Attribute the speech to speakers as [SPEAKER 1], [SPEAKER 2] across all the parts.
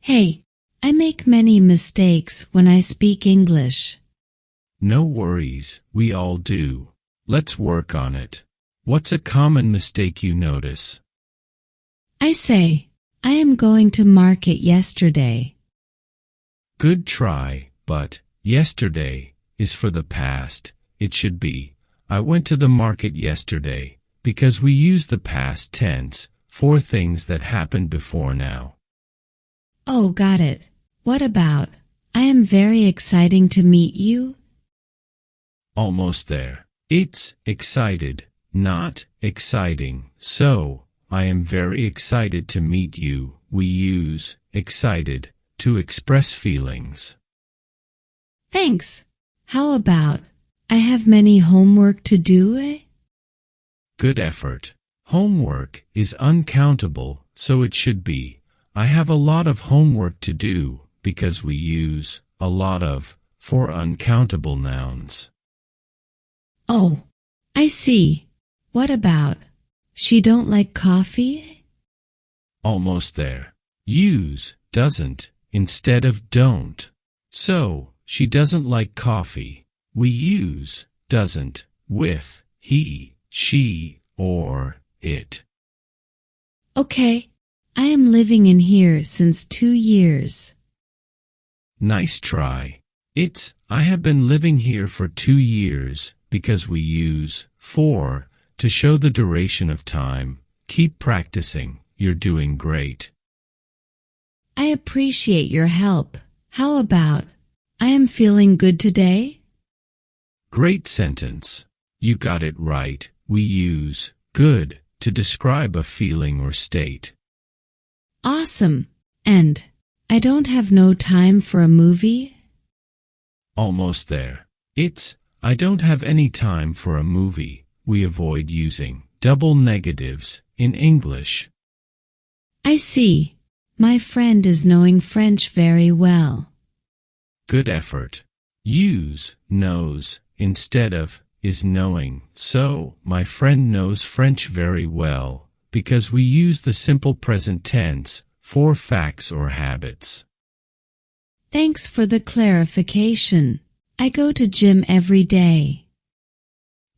[SPEAKER 1] Hey, I make many mistakes when I speak English.
[SPEAKER 2] No worries, we all do. Let's work on it. What's a common mistake you notice?
[SPEAKER 1] I say, I am going to market yesterday.
[SPEAKER 2] Good try, but yesterday is for the past. It should be, I went to the market yesterday, because we use the past tense for things that happened before now.
[SPEAKER 1] Oh, got it. What about, I am very excited to meet you?
[SPEAKER 2] Almost there. It's excited, not exciting. So, I am very excited to meet you. We use excited to express feelings.
[SPEAKER 1] Thanks. How about, I have many homework to do?
[SPEAKER 2] Good effort. Homework is uncountable, so it should be, I have a lot of homework to do, because we use a lot of for uncountable nouns.
[SPEAKER 1] Oh, I see. What about, she don't like coffee?
[SPEAKER 2] Almost there. Use doesn't instead of don't. So, she doesn't like coffee. We use doesn't with he, she, or it.
[SPEAKER 1] Okay, I am living in here since 2 years.
[SPEAKER 2] Nice try. It's, I have been living here for 2 years, because we use for to show the duration of time. Keep practicing, you're doing great.
[SPEAKER 1] I appreciate your help. How about, I am feeling good today?
[SPEAKER 2] Great sentence. You got it right. We use good to describe a feeling or state.
[SPEAKER 1] Awesome. And, I don't have no time for a movie?
[SPEAKER 2] Almost there. It's, I don't have any time for a movie. We avoid using double negatives in English.
[SPEAKER 1] I see. My friend is knowing French very well.
[SPEAKER 2] Good effort. Use knows instead of is knowing. So, my friend knows French very well, because we use the simple present tense for facts or habits.
[SPEAKER 1] Thanks for the clarification. I go to gym every day.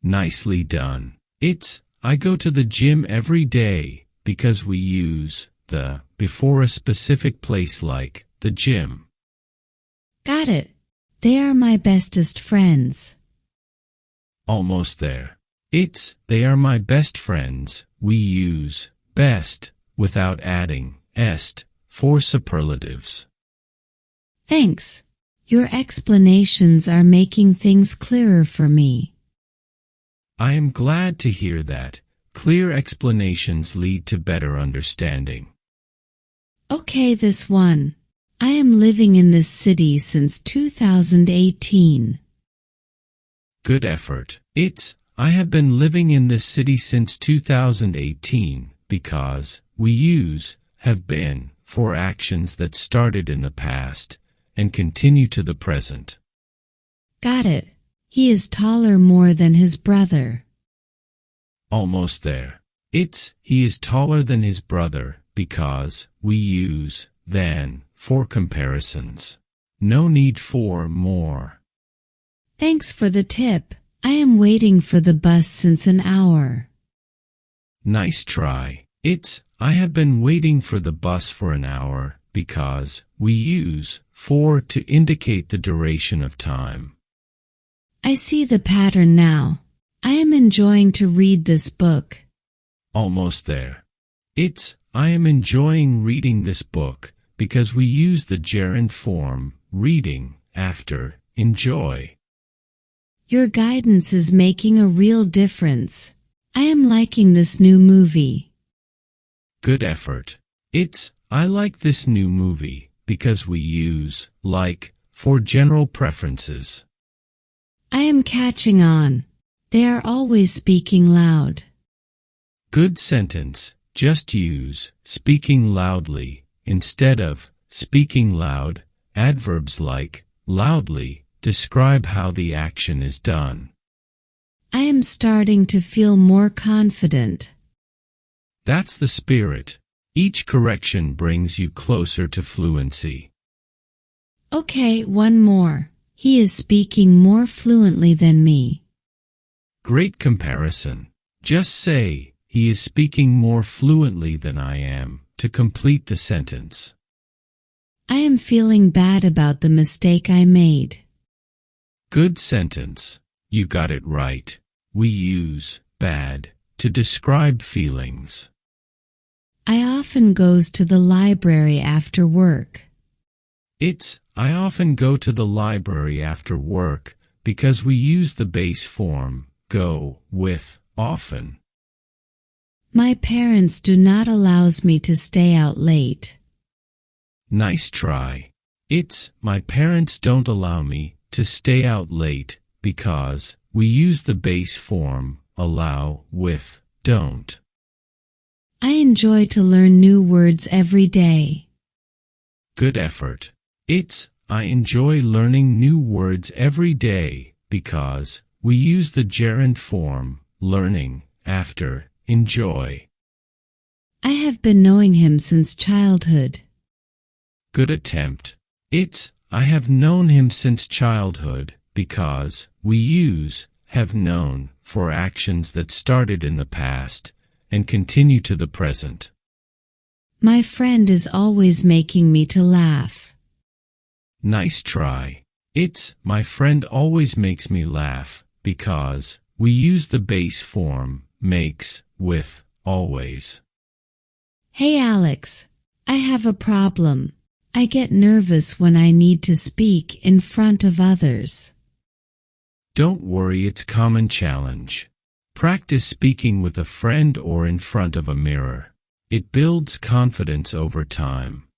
[SPEAKER 2] Nicely done. It's, I go to the gym every day, because we use the before a specific place like the gym.
[SPEAKER 1] Got it. They are my bestest friends.
[SPEAKER 2] Almost there. It's, they are my best friends. We use best without adding est for superlatives.
[SPEAKER 1] Thanks. Your explanations are making things clearer for me.
[SPEAKER 2] I am glad to hear that. Clear explanations lead to better understanding.
[SPEAKER 1] Okay, this one. I am living in this city since 2018.
[SPEAKER 2] Good effort. It's, I have been living in this city since 2018, because we use have been for actions that started in the past and continue to the present.
[SPEAKER 1] Got it. He is taller more than his brother.
[SPEAKER 2] Almost there. It's, he is taller than his brother, because we use than for comparisons. No need for more.
[SPEAKER 1] Thanks for the tip. I am waiting for the bus since an hour.
[SPEAKER 2] Nice try. It's, I have been waiting for the bus for an hour, because we use for to indicate the duration of time.
[SPEAKER 1] I see the pattern now. I am enjoying to read this book.
[SPEAKER 2] Almost there. It's, I am enjoying reading this book, because we use the gerund form, reading, after, enjoy.
[SPEAKER 1] Your guidance is making a real difference. I am liking this new movie.
[SPEAKER 2] Good effort. It's, I like this new movie, because we use like for general preferences.
[SPEAKER 1] I am catching on. They are always speaking loud.
[SPEAKER 2] Good sentence. Just use speaking loudly instead of speaking loud. Adverbs like loudly describe how the action is done.
[SPEAKER 1] I am starting to feel more confident.
[SPEAKER 2] That's the spirit. Each correction brings you closer to fluency.
[SPEAKER 1] Okay, one more. He is speaking more fluently than me.
[SPEAKER 2] Great comparison. Just say, he is speaking more fluently than I am, to complete the sentence.
[SPEAKER 1] I am feeling bad about the mistake I made.
[SPEAKER 2] Good sentence. You got it right. We use bad to describe feelings.
[SPEAKER 1] I often goes to the library after work.
[SPEAKER 2] I often go to the library after work because we use the base form, go, with, often.
[SPEAKER 1] My parents do not allows me to stay out late.
[SPEAKER 2] Nice try. My parents don't allow me to stay out late because we use the base form, allow, with, don't.
[SPEAKER 1] I enjoy to learn new words every day.
[SPEAKER 2] Good effort. I enjoy learning new words every day because we use the gerund form, learning, after, enjoy.
[SPEAKER 1] I have been knowing him since childhood.
[SPEAKER 2] Good attempt. I have known him since childhood because we use have known for actions that started in the past and continue to the present.
[SPEAKER 1] My friend is always making me to laugh.
[SPEAKER 2] Nice try. My friend always makes me laugh because we use the base form, makes, with, always.
[SPEAKER 1] Hey Alex, I have a problem. I get nervous when I need to speak in front of others.
[SPEAKER 2] Don't worry, it's a common challenge. Practice speaking with a friend or in front of a mirror. It builds confidence over time.